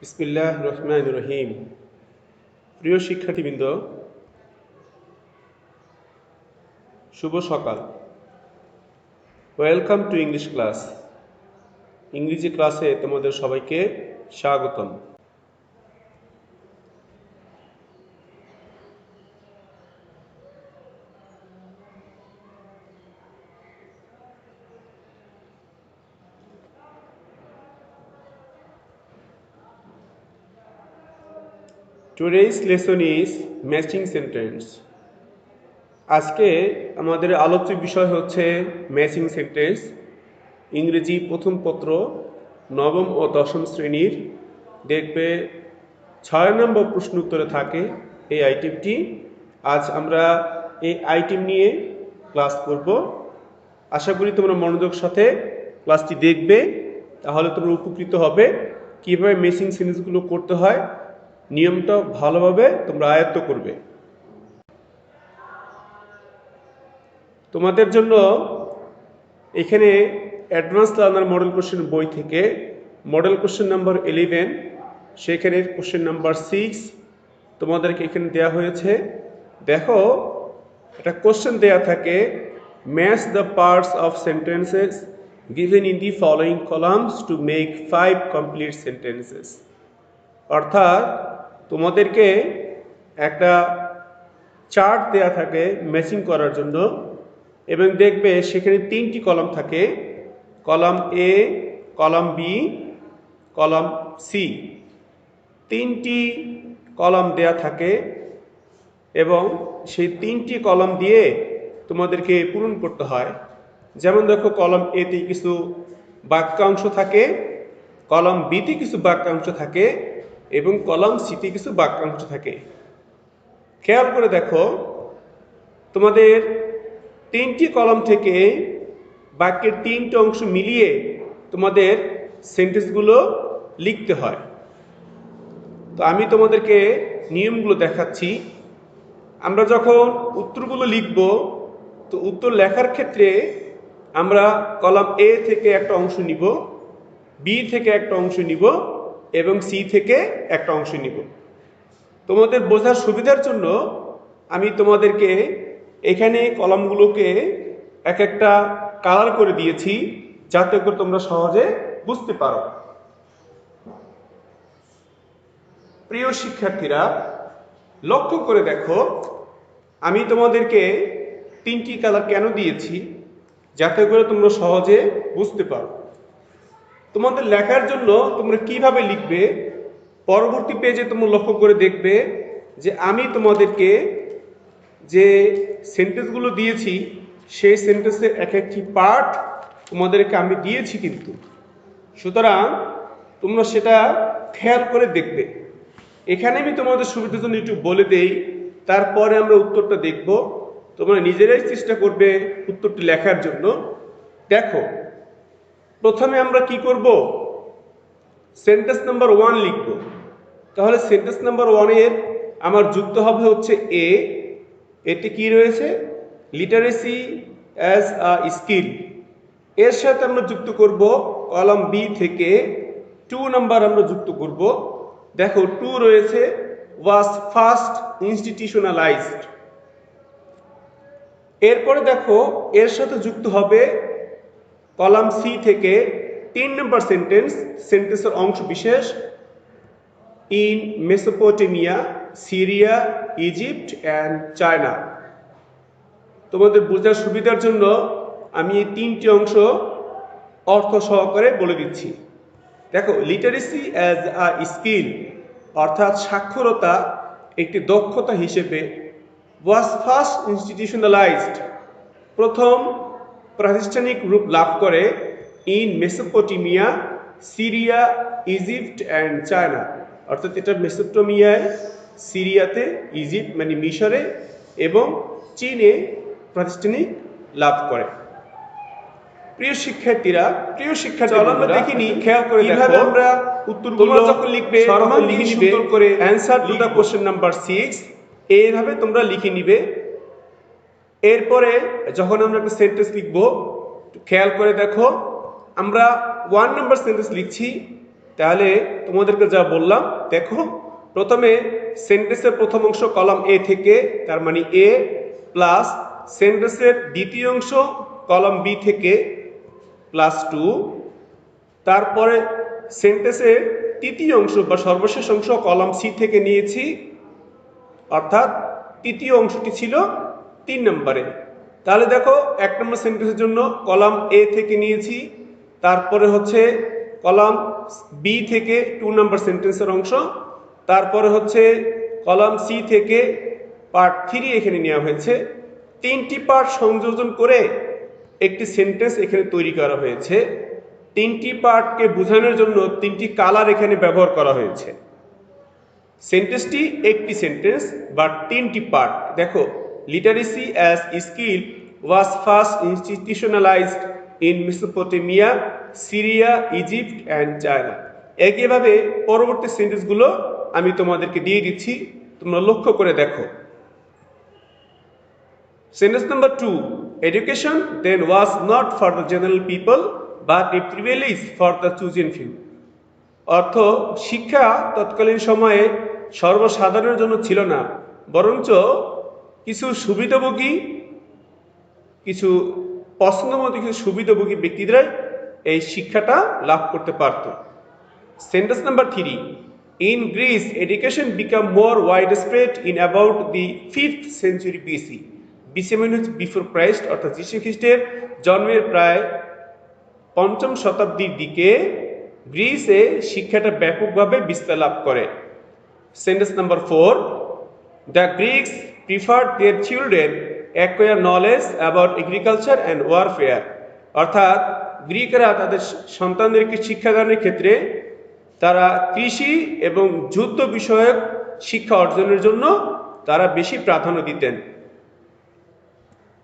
বিসমিল্লাহ রহমান রহিম। প্রিয় শিক্ষার্থীবৃন্দ, শুভ সকাল। Welcome to English class. ইংরেজি ক্লাসে তোমাদের সবাইকে স্বাগতম। Today's lesson is matching sentence. আজকে আমাদের আলোচ্য বিষয় হচ্ছে ম্যাচিং সেন্টেন্স। ইংরেজি প্রথম পত্র নবম ও দশম শ্রেণীর দেখবে 6 নম্বর প্রশ্ন উত্তরে থাকে এই আইটেমটি। আজ আমরা এই আইটেম নিয়ে ক্লাস করব। আশা করি তোমরা মনোযোগ সাথে ক্লাসটি দেখবে, তাহলে তোমরা উপকৃত হবে। কীভাবে ম্যাচিং সেন্টেন্সগুলো করতে হয় নিয়মটা ভালোভাবে তোমরা আয়ত্ত করবে। তোমাদের জন্য এখানে অ্যাডভান্স লার্নার মডেল কোশ্চেন বই থেকে মডেল কোশ্চেন নাম্বার 11, সেখানে কোশ্চেন নাম্বার 6 তোমাদেরকে এখানে দেওয়া হয়েছে। দেখো, একটা কোশ্চেন দেয়া থাকে, match the parts of sentences given in the following columns to make 5 complete sentences. অর্থাৎ তোমাদেরকে একটা চার্ট দেয়া থাকে ম্যাচিং করার জন্য, এবং দেখবে সেখানে 3টি কলাম থাকে, column A, column B, column C. 3টি কলাম দেয়া থাকে এবং সেই 3টি কলাম দিয়ে তোমাদেরকে পূরণ করতে হয়। যেমন দেখো, কলাম এতে কিছু বাক্যাংশ থাকে, কলাম বিতে কিছু বাক্যাংশ থাকে এবং কলাম সিতে কিছু বাক্যাংশ থাকে। খেয়াল করে দেখো, তোমাদের 3টি কলাম থেকে বাক্যের 3টি অংশ মিলিয়ে তোমাদের সেন্টেন্সগুলো লিখতে হয়। তো আমি তোমাদেরকে নিয়মগুলো দেখাচ্ছি। আমরা যখন উত্তরগুলো লিখব, তো উত্তর লেখার ক্ষেত্রে আমরা কলাম এ থেকে একটা অংশ নিব, বি থেকে একটা অংশ নিব এবং সি থেকে একটা অংশ নিব। তোমাদের বোঝার সুবিধার জন্য আমি তোমাদেরকে এখানে কলামগুলোকে এক একটা কালার করে দিয়েছি, যাতে করে তোমরা সহজে বুঝতে পারো। প্রিয় শিক্ষার্থীরা, লক্ষ্য করে দেখো, আমি তোমাদেরকে 3টি কালার কেন দিয়েছি, যাতে করে তোমরা সহজে বুঝতে পারো। তোমাদের লেখার জন্য তোমরা কিভাবে লিখবে, পরবর্তী পেজে তোমরা লক্ষ্য করে দেখবে যে আমি তোমাদেরকে যে সেন্টেন্সগুলো দিয়েছি সেই সেন্টেন্সের এক একটি পার্ট তোমাদেরকে আমি দিয়েছি কিন্তু, সুতরাং তোমরা সেটা খেয়াল করে দেখবে। এখানে আমি তোমাদের সুবিধার জন্য একটু বলে দেই, তারপরে আমরা উত্তরটা দেখব। তোমরা নিজেরাই চেষ্টা করবে উত্তরটি লেখার জন্য। দেখো, প্রথমে আমরা কি করব, সেন্টেন্স নাম্বার 1 লিখব। তাহলে সেন্টেন্স নাম্বার 1 এর আমার যুক্ত হবে হচ্ছে এ। এতে কি রয়েছে, লিটারেসি অ্যাজ আ স্কিল। এর সাথে আমরা যুক্ত করব কলাম বি থেকে 2 নাম্বার আমরা যুক্ত করব। দেখো, 2 রয়েছে, ওয়াজ ফার্স্ট ইনস্টিটিউশনালাইজড। এরপরে দেখো, এর সাথে যুক্ত হবে কলাম সি থেকে 3 নম্বর সেন্টেন্স, সেন্টেন্সের অংশ বিশেষ, in Mesopotamia, Syria, Egypt and China. তোমাদের বোঝার সুবিধার জন্য আমি এই 3টি অংশ অর্থ সহকারে বলে দিচ্ছি। দেখো, লিটারেসি অ্যাজ আ স্কিল অর্থাৎ সাক্ষরতা একটি দক্ষতা হিসেবে, ওয়াজ ফার্স্ট ইনস্টিটিউশনালাইজড প্রথম প্রাতিষ্ঠানিক রূপ লাভ করে, in Mesopotamia, Syria, Egypt and China. অর্থাৎ এটা মেসোপটেমিয়ায়, সিরিয়াতে, ইজিপ্ট মানে মিশরে এবং চীনে প্রাতিষ্ঠানিক লাভ করে। প্রিয় শিক্ষার্থীরা, আমরা দেখিনি, খেয়াল করে কিভাবে আমরা উত্তরগুলো যখন লিখবে সর্বাঙ্গীন সুন্দর করে answer to the question number 6 এইভাবে তোমরা লিখে নিবে। এরপরে যখন আমরা একটা সেন্টেন্স লিখব, খেয়াল করে দেখো, আমরা 1 নাম্বার সেন্টেন্স লিখছি, তাহলে তোমাদেরকে যা বললাম দেখো, প্রথমে সেন্টেন্সের প্রথম অংশ কলাম এ থেকে, তার মানে এ, প্লাস সেন্টেন্সের দ্বিতীয় অংশ কলাম বি থেকে +2, তারপরে সেন্টেন্সের তৃতীয় অংশ বা সর্বশেষ অংশ কলাম সি থেকে নিয়েছি, অর্থাৎ তৃতীয় অংশটি ছিল 3 নম্বরে। তাহলে দেখো 1 নম্বর সেন্টেন্সের জন্য কলাম এ থেকে নিয়েছি, তারপরে হচ্ছে কলাম বি থেকে 2 নম্বর সেন্টেন্সের অংশ, তারপরে হচ্ছে কলাম সি থেকে পার্ট 3 এখানে নেওয়া হয়েছে। 3টি পার্ট সংযোজন করে একটি সেন্টেন্স এখানে তৈরি করা হয়েছে। 3টি পার্টকে বোঝানোর জন্য 3টি কালার এখানে ব্যবহার করা হয়েছে। সেন্টেন্সটি একটি সেন্টেন্স বা 3টি পার্ট। দেখো, literacy as skill was first institutionalised in Mesopotamia, Syria, Egypt and China. একইভাবে পরবর্তী সেন্টেন্সগুলো আমি তোমাদেরকে দিয়ে দিচ্ছি, তোমরা লক্ষ্য করে দেখো। Sentence number 2, education then was not for the general people but a privilege for the chosen few। অর্থ, শিক্ষা তৎকালীন সময়ে সর্বসাধারণের জন্য ছিল না, বরঞ্চ কিছু সুবিধাভোগী, কিছু পছন্দমতো কিছু সুবিধাভোগী ব্যক্তিরাই এই শিক্ষাটা লাভ করতে পারত। Sentence number 3, in Greece education became more widespread in about the 5th century BC। BC মানে বিফোর ক্রাইস্ট, অর্থাৎ যীশু খ্রিস্টের জন্মের প্রায় 5ম শতাব্দীর দিকে গ্রিসে শিক্ষাটা ব্যাপকভাবে বিস্তার লাভ করে। Sentence number 4, the Greeks preferred their children acquire knowledge about agriculture and warfare. অর্থাৎ গ্রিকরা তাদের সন্তানদেরকে শিক্ষাদানের ক্ষেত্রে তারা কৃষি এবং যুদ্ধ বিষয়ক শিক্ষা অর্জনের জন্য তারা বেশি প্রাধান্য দিতেন।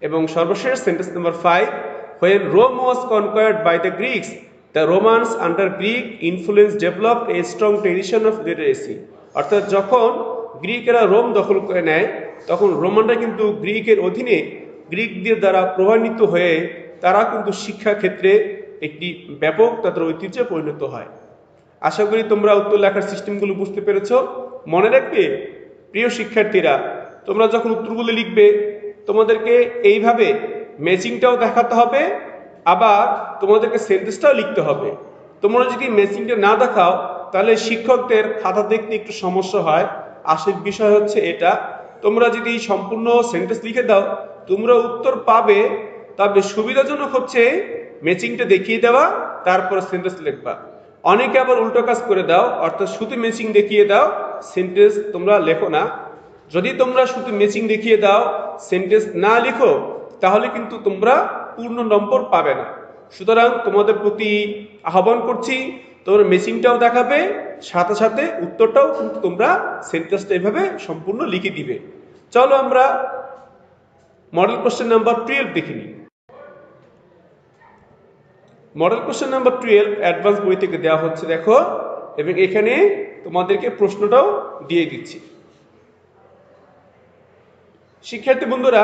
এবং সর্বশেষ sentence number 5, when Rome was conquered by the Greeks, the Romans under Greek influence developed a strong tradition of literacy। অর্থাৎ যখন গ্রিকরা রোম দখল করে নেয়, তখন রোমানরা কিন্তু গ্রিকের অধীনে, গ্রিকদের দ্বারা প্রভাবিত হয়ে তারা কিন্তু শিক্ষা ক্ষেত্রে একটি ব্যাপক তাদের ঐতিহ্যে পরিণত হয়। আশা করি তোমরা উত্তর লেখার সিস্টেমগুলো বুঝতে পেরেছো। মনে রাখবে প্রিয় শিক্ষার্থীরা, তোমরা যখন উত্তরগুলো লিখবে তোমাদেরকে এইভাবে ম্যাচিংটাও দেখাতে হবে, আবার তোমাদেরকে সেন্টেন্সটাও লিখতে হবে। তোমরা যদি ম্যাচিংটা না দেখাও তাহলে শিক্ষকদের খাতা দেখতে একটু সমস্যা হয়। আসল বিষয় হচ্ছে এটা, তোমরা যদি সম্পূর্ণ সেন্টেন্স লিখে দাও তোমরা উত্তর পাবে, তবে সুবিধাজনক হচ্ছে ম্যাচিংটা দেখিয়ে দেওয়া, তারপর সেন্টেন্স লিখবা। অনেকে আবার উল্টো কাজ করে দাও, অর্থাৎ শুধু ম্যাচিং দেখিয়ে দাও, সেন্টেন্স তোমরা লেখো না। যদি তোমরা শুধু ম্যাচিং দেখিয়ে দাও, সেন্টেন্স না লিখো, তাহলে কিন্তু তোমরা পূর্ণ নম্বর পাবে না। সুতরাং তোমাদের প্রতি আহ্বান করছি, তোমরা ম্যাচিংটাও দেখাবে, সাথে সাথে উত্তরটাও কিন্তু তোমরা সেন্টেন্সটা এভাবে সম্পূর্ণ লিখে দিবে। চলো আমরা মডেল কোশ্চেন নাম্বার 12 দেখে নিই। মডেল কোশ্চেন নাম্বার 12 অ্যাডভান্স বই থেকে দেওয়া হচ্ছে, দেখো, এবং এখানে তোমাদেরকে প্রশ্নটাও দিয়ে দিচ্ছি। শিক্ষার্থী বন্ধুরা,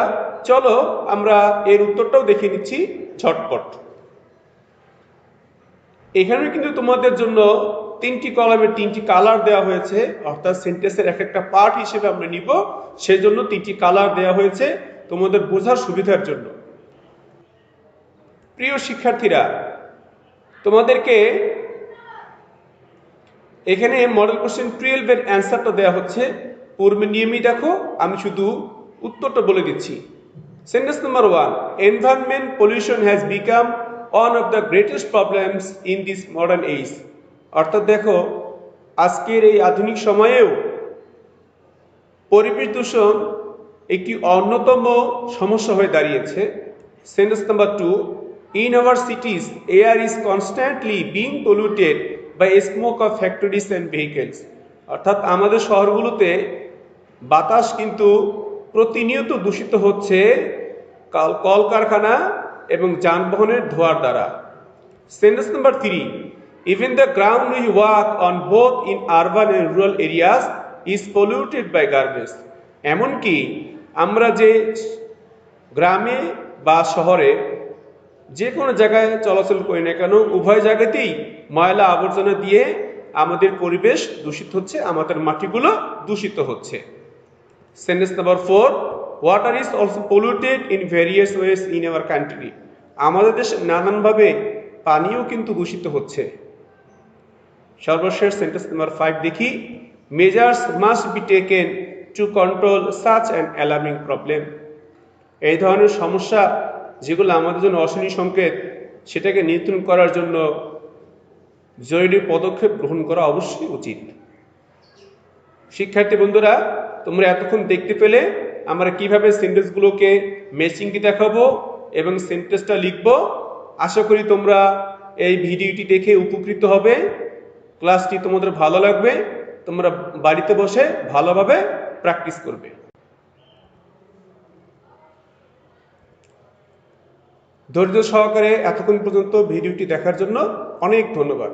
চলো আমরা এর উত্তরটাও দেখে নিচ্ছি ঝটপট। এখানে কিন্তু তোমাদের জন্য 3টি কলামে 3টি কালার দেওয়া হয়েছে, অর্থাৎ সেন্টেন্সের এক একটা পার্ট হিসেবে আমরা নিব, সেই জন্য 3টি কালার দেওয়া হয়েছে তোমাদের বোঝার সুবিধার জন্য। প্রিয় শিক্ষার্থীরা, তোমাদেরকে এখানে মডেল কোশ্চেন 12 এর অ্যান্সারটা দেওয়া হচ্ছে। পূর্বে নিয়মই দেখো, আমি শুধু উত্তরটা বলে দিচ্ছি। Sentence number 1, environment pollution has become one of the greatest problems in this modern age. অর্থাৎ দেখো, আজকের এই আধুনিক সময়েও পরিবেশ দূষণ একটি অন্যতম সমস্যা হয়ে দাঁড়িয়েছে। Sentence number 2, in our cities air is constantly being polluted by smoke of factories and vehicles। অর্থাৎ আমাদের শহরগুলোতে বাতাস কিন্তু প্রতিনিয়ত দূষিত হচ্ছে কলকারখানা এবং যানবাহনের ধোঁয়ার দ্বারা। Sentence number 3, even the ground we walk on both in urban and rural areas is polluted by garbage। এমনকি আমরা যে গ্রামে বা শহরে যে কোনো জায়গায় চলাচল করি না কেন, উভয় জায়গাতেই ময়লা আবর্জনা দিয়ে আমাদের পরিবেশ দূষিত হচ্ছে, আমাদের মাটিগুলো দূষিত হচ্ছে। Sentence number 4, water is also polluted in various ways in our country. আমাদের দেশে নানানভাবে পানিও কিন্তু দূষিত হচ্ছে। সর্বশেষ সেন্টেন্স নাম্বার 5 দেখি, measures must be taken to control such an alarming problem. এই ধরনের সমস্যা যেগুলো আমাদের জন্য অশনি সংকেত, সেটাকে নিয়ন্ত্রণ করার জন্য জরুরি পদক্ষেপ গ্রহণ করা অবশ্যই উচিত। শিক্ষার্থী বন্ধুরা, তোমরা এতক্ষণ দেখতে পেলে আমরা কিভাবে সেন্টেন্সগুলোকে ম্যাচিংকে দেখাবো এবং সেন্টেন্সটা লিখবো। আশা করি তোমরা এই ভিডিওটি দেখে উপকৃত হবে, ক্লাসটি তোমাদের ভালো লাগবে, তোমরা বাড়িতে বসে ভালোভাবে প্র্যাকটিস করবে। ধৈর্য সহকারে এতক্ষণ পর্যন্ত ভিডিওটি দেখার জন্য অনেক ধন্যবাদ।